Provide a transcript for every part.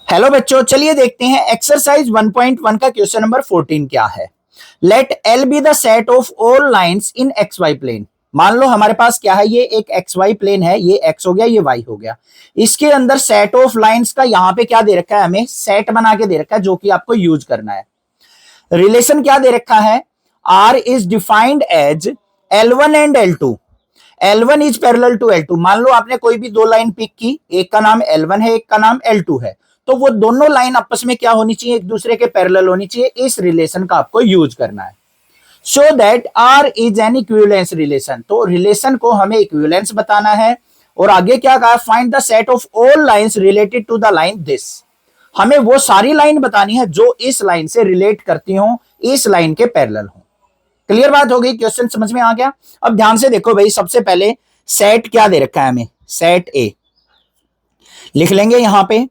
Hello बच्चों, चलिए देखते हैं एक्सरसाइज 1.1 का क्वेश्चन नंबर 14 क्या है। Let L be the set of all lines in X Y plane. मान लो हमारे पास क्या है, ये एक एक्स वाई प्लेन है, ये एक्स हो गया, ये वाई हो गया। इसके अंदर सेट ऑफ लाइंस का यहाँ पे क्या दे रखा है, हमें सेट बना के दे रखा है जो कि आपको यूज करना है। रिलेशन क्या दे रखा है, R is defined as L1 and L2। L1 is parallel to L2। मान लो आपने कोई भी दो लाइन पिक की, एक का नाम L1 है, एक का नाम L2 है, तो वो दोनों लाइन आपस में क्या होनी चाहिए, एक दूसरे के पैरेलल होनी चाहिए। इस रिलेशन का आपको यूज करना है। So that R is an equivalence relation. तो रिलेशन को हमें इक्विवेलेंस बताना है। और आगे क्या कहा, find the set of all lines related to the line this. हमें वो सारी लाइन बतानी है जो इस लाइन से रिलेट करती हो, इस लाइन के पैरेलल हो। क्लियर बात हो गई, क्वेश्चन समझ में आ गया। अब ध्यान से देखो भाई, सबसे पहले सेट क्या दे रखा है हमें, सेट ए लिख लेंगे यहां पे।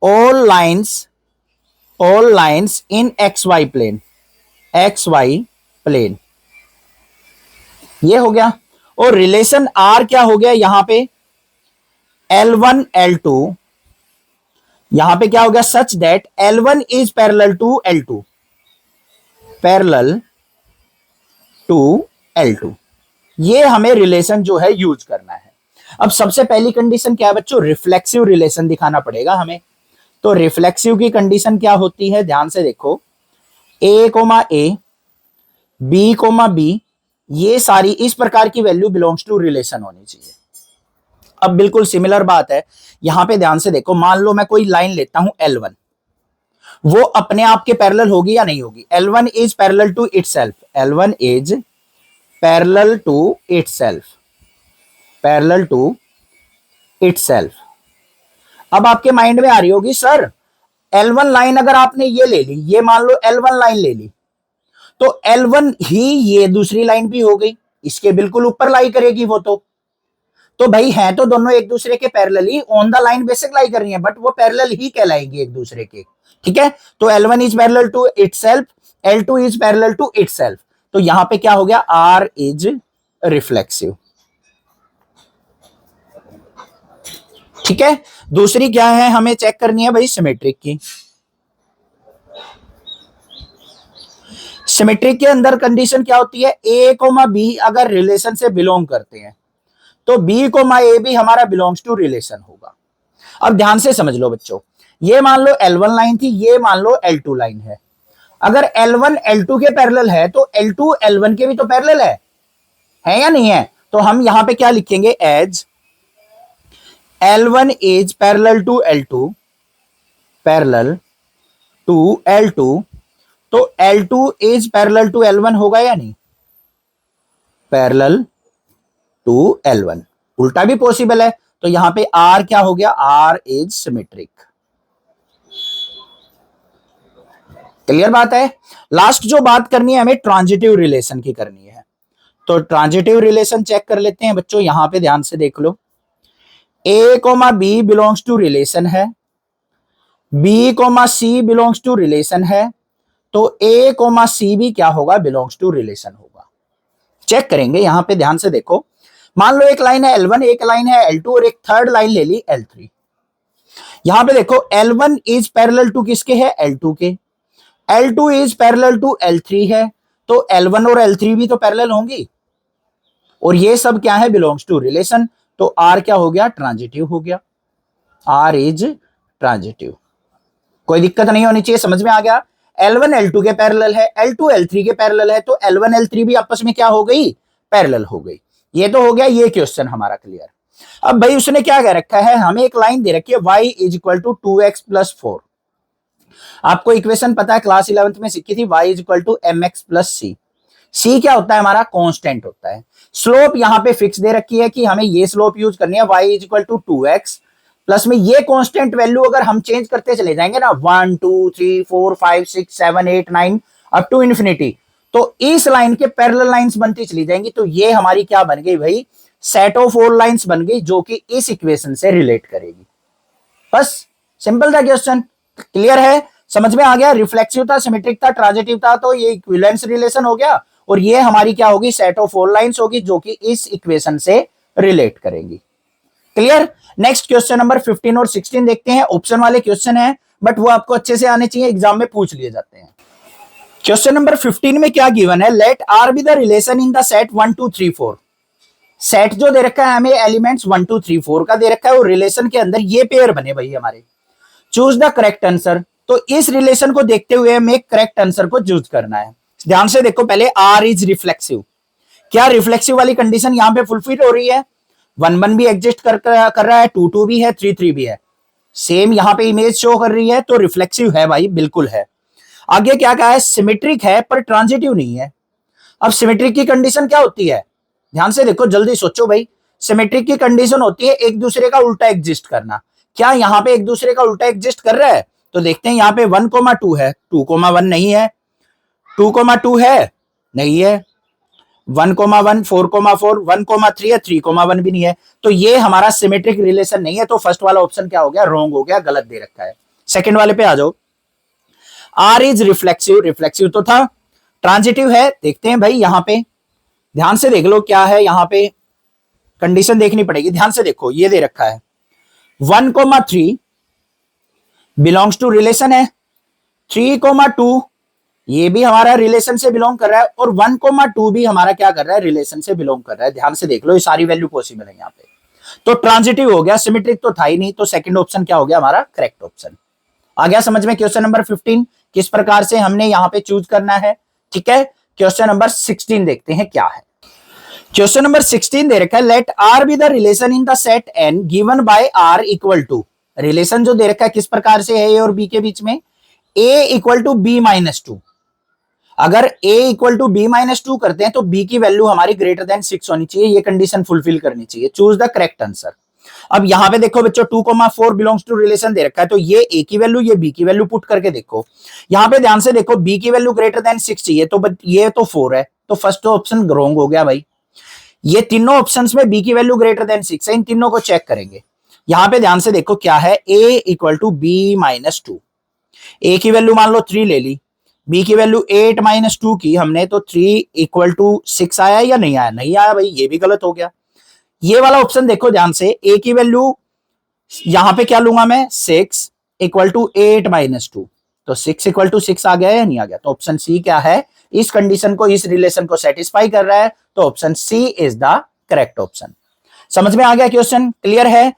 All lines in X Y plane, X Y plane, ये हो गया। और रिलेशन आर क्या हो गया यहां पे, L1 L2। यहां पे क्या हो गया, such that L1 is parallel to L2, parallel to L2। ये हमें रिलेशन जो है यूज करना है। अब सबसे पहली कंडीशन क्या है बच्चों, रिफ्लेक्सिव रिलेशन दिखाना पड़ेगा हमें। तो रिफ्लेक्सिव की कंडीशन क्या होती है, ध्यान से देखो, ए कोमा ए, बी कोमा बी, ये सारी इस प्रकार की वैल्यू बिलोंग्स टू रिलेशन होनी चाहिए। अब बिल्कुल सिमिलर बात है, यहां पे ध्यान से देखो, मान लो मैं कोई लाइन लेता हूं L1, वो अपने आप के पैरेलल होगी या नहीं होगी। L1 is parallel to itself, L1 is parallel to itself, parallel to itself. अब आपके माइंड में आ रही होगी, सर L1 लाइन अगर आपने ये ले ली, ये मान लो L1 लाइन ले ली, तो L1 ही ये दूसरी लाइन भी हो गई, इसके बिल्कुल ऊपर लाई करेगी वो। तो भाई है तो दोनों एक दूसरे के पैरेलल ही, on the line basic lie कर रही है, बट वो पैरेलल ही कहलाएंगी एक दूसरे के। ठीक है, तो L1 is parallel to itself, L2 is parallel to itself. तो यहां पे क्या हो गया, R इज रिफ्लेक्सिव। ठीक है, दूसरी क्या है हमें चेक करनी है भाई, सिमेट्रिक की। सिमेट्रिक के अंदर कंडीशन क्या होती है, ए कोमा बी अगर रिलेशन से बिलोंग करते हैं तो बी कोमा ए भी हमारा बिलोंग्स टू रिलेशन होगा। अब ध्यान से समझ लो बच्चों, ये मान लो L1 लाइन थी, ये मान लो L2 लाइन है। अगर L1 L2 के पैरेलल है तो L2 L1 के भी तो पैरेलल है या नहीं है। तो हम यहां पे क्या लिखेंगे, as L1 is parallel to L2, parallel to L2। तो L2 is parallel to L1 होगा या नहीं, पैरेलल टू L1। उल्टा भी पॉसिबल है, तो यहां पे R क्या हो गया, R इज सिमेट्रिक। क्लियर बात है। लास्ट जो बात करनी है हमें, ट्रांजिटिव रिलेशन की करनी है। तो ट्रांजिटिव रिलेशन चेक कर लेते हैं बच्चों, यहां पे ध्यान से देख लो, A comma B belongs to relation है, B comma C belongs to relation है, तो A कोमा सी भी क्या होगा, बिलोंग्स टू रिलेशन होगा। चेक करेंगे, यहां पे ध्यान से देखो, मान लो एक लाइन है L1, एक लाइन है L2 और एक थर्ड लाइन ले ली L3। यहां पे देखो L1 इज पैरेलल टू किसके है, L2 के, L2 is parallel to L3 है, तो L1 और L3 भी तो पैरेलल होंगी, और ये सब क्या है, बिलोंग्स टू रिलेशन। तो R क्या हो गया, ट्रांजिटिव हो गया, R इज ट्रांजिटिव। कोई दिक्कत नहीं होनी चाहिए, समझ में आ गया। L1 L2 के पैरेलल है, L2 L3 के पैरेलल है, तो L1 L3 भी आपस में क्या हो गई, पैरेलल हो गई। ये तो हो गया ये क्वेश्चन हमारा क्लियर। अब भाई उसने क्या कह रखा है, हमें एक लाइन दे रखी है y is equal to 2x+4। आपको इक्वेशन पता है, क्लास 11th में सीखी थी, y is equal to mx+c। c क्या होता है हमारा, कांस्टेंट होता है। स्लोप यहां पे फिक्स दे रखी है कि हमें ये स्लोप यूज करनी है, y is equal to 2x plus में ये कांस्टेंट वैल्यू अगर हम चेंज करते चले जाएंगे ना, 1 2 3 4 5 6 7 8 9 अप टू इन्फिनिटी, तो इस लाइन के पैरेलल लाइंस बनती चली जाएंगी। तो ये हमारी क्या बन गई भाई, सेट ऑफ ऑल लाइंस बन गई, जो कि इस इक्वेशन से रिलेट करेगी। बस सिंपल था क्वेश्चन, क्लियर है, समझ में आ गया। रिफ्लेक्सिव था, सिमेट्रिक था, ट्रांजिटिव था, तो ये इक्विवेलेंस रिलेशन हो गया, और ये हमारी क्या होगी, सेट ऑफ ऑल लाइंस होगी, जो कि इस इक्वेशन से रिलेट करेंगी। क्लियर। नेक्स्ट क्वेश्चन नंबर 15 और 16 देखते हैं। ऑप्शन वाले क्वेश्चन है बट वो आपको अच्छे से आने चाहिए, एग्जाम में पूछ लिए जाते हैं। क्वेश्चन नंबर 15 में क्या गिवन है, let R be the relation in the set 1 2 3 4। Set जो दे रखा है हमें एलिमेंट्स 1 2 3 4 का दे रखा है और रिलेशन के अंदर ये पेयर बने भाई हमारे। Choose the correct answer. तो इस रिलेशन को देखते हुए हमें करेक्ट आंसर को चूज करना है। ध्यान से देखो, पहले आर इज रिफ्लेक्सिव। क्या रिफ्लेक्सिव वाली कंडीशन यहां पे फुलफिल हो रही है? 1 1 भी एग्जिस्ट कर रहा है, 2 2 भी है, 3 3 भी है। सेम यहां पे इमेज शो कर रही है, तो रिफ्लेक्सिव है भाई, बिल्कुल है। आगे क्या कहा है, सिमेट्रिक है पर ट्रांजिटिव नहीं है। अब सिमेट्रिक की कंडीशन क्या होती है? ध्यान से देखो, जल्दी सोचो भाई। सिमेट्रिक की कंडीशन होती है एक दूसरे का उल्टा एग्जिस्ट करना। क्या यहां पे एक दूसरे का उल्टा एग्जिस्ट कर रहा है? तो देखते हैं, यहां पे 1 2 है, 2 1 नहीं है, 2 2 है, नहीं है, 1 1 4 4 1 3 है, 3 1 भी नहीं है। तो ये हमारा सिमेट्रिक रिलेशन नहीं है। तो फर्स्ट वाला ऑप्शन क्या हो गया, रॉन्ग हो गया, गलत दे रखा है। सेकंड वाले पे आ जाओ। आर इज रिफ्लेक्सिव, रिफ्लेक्सिव तो था। ट्रांजिटिव है, देखते हैं भाई यहां पे ध्यान से देख लो क्या है, यहां पे कंडीशन देखनी पड़ेगी। ध्यान से देखो, ये दे रखा है 1 3 बिलोंग्स टू रिलेशन है, 3 2 ये भी हमारा रिलेशन से बिलोंग कर रहा है और 1 2 भी हमारा क्या कर रहा है, रिलेशन से बिलोंग कर रहा है। ध्यान से देख लो, ये सारी वैल्यू पॉसिबल है यहाँ पे। तो ट्रांजिटिव हो गया, सिमेट्रिक तो था ही नहीं। तो सेकंड ऑप्शन क्या हो गया हमारा, करेक्ट ऑप्शन। आ गया समझ में? क्वेश्चन नंबर 15 किस प्रकार से हमने यहां पे चूज करना है। ठीक है, क्वेश्चन नंबर 16 देखते हैं क्या है। क्वेश्चन नंबर 16 दे रखा है, let R be the relation in the set N given by R equal to. Relation जो दे रखा है किस प्रकार से है ए और बी के बीच में, A equal to B minus 2। अगर a equal to B minus 2 करते हैं तो b की वैल्यू हमारी ग्रेटर देन 6 होनी चाहिए। ये कंडीशन फुलफिल करनी चाहिए। Choose the correct answer. अब यहां पे देखो बच्चों, 2 4 बिलोंग्स टू रिलेशन दे रखा है, तो ये a की वैल्यू, ये b की वैल्यू पुट करके देखो। यहां पे ध्यान से देखो, b की वैल्यू ग्रेटर देन 6 चाहिए, तो ये तो 4 है, तो फर्स्ट ऑप्शन रॉन्ग हो गया भाई। ये तीनों ऑप्शंस में b की वैल्यू ग्रेटर देन 6 है, इन तीनों को चेक करेंगे। यहां पे ध्यान से देखो क्या है, a equal to B minus 2। a की वैल्यू मान लो 3 ले ली, b की वैल्यू 8 माइनस 2 की हमने, तो 3 इक्वल टू 6 आया या नहीं आया? नहीं आया भाई, ये भी गलत हो गया। ये वाला ऑप्शन देखो ध्यान से, a की वैल्यू यहां पे क्या लूंगा मैं, 6 इक्वल टू 8 माइनस 2, तो 6 इक्वल टू 6 आ गया या नहीं आ गया? तो ऑप्शन सी क्या है, इस कंडीशन को, इस रिलेशन को सेटिस्फाई कर रहा है, तो option C is the correct option. समझ में आ गया क्वेश्चन? क्लियर है?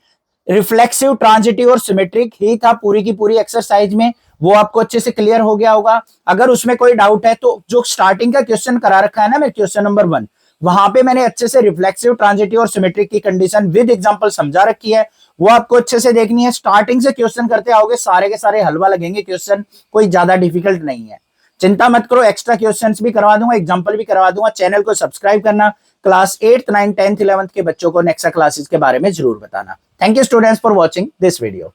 रिफ्लेक्सिव, ट्रांजिटिव और सिमेट्रिक ही था पूरी की पूरी एक्सरसाइज में, वो आपको अच्छे से क्लियर हो गया होगा। अगर उसमें कोई डाउट है तो जो स्टार्टिंग का क्वेश्चन करा रखा है ना मैं, क्वेश्चन नंबर 1, वहां पे मैंने अच्छे से रिफ्लेक्सिव, ट्रांजिटिव और सिमेट्रिक की कंडीशन विद एग्जांपल समझा रखी है, वो आपको अच्छे से देखनी है। स्टार्टिंग से क्वेश्चन करते आओगे, सारे के सारे हलवा लगेंगे क्वेश्चन, कोई ज्यादा डिफिकल्ट नहीं है। चिंता मत करो, एक्स्ट्रा क्वेश्चंस भी करवा दूंगा, एग्जांपल भी करवा दूंगा। चैनल को सब्सक्राइब करना। Class 8th 9th 10th 11th के बच्चों को नेक्स्ट क्लासेस के बारे में जरूर बताना। Thank you students for watching this video.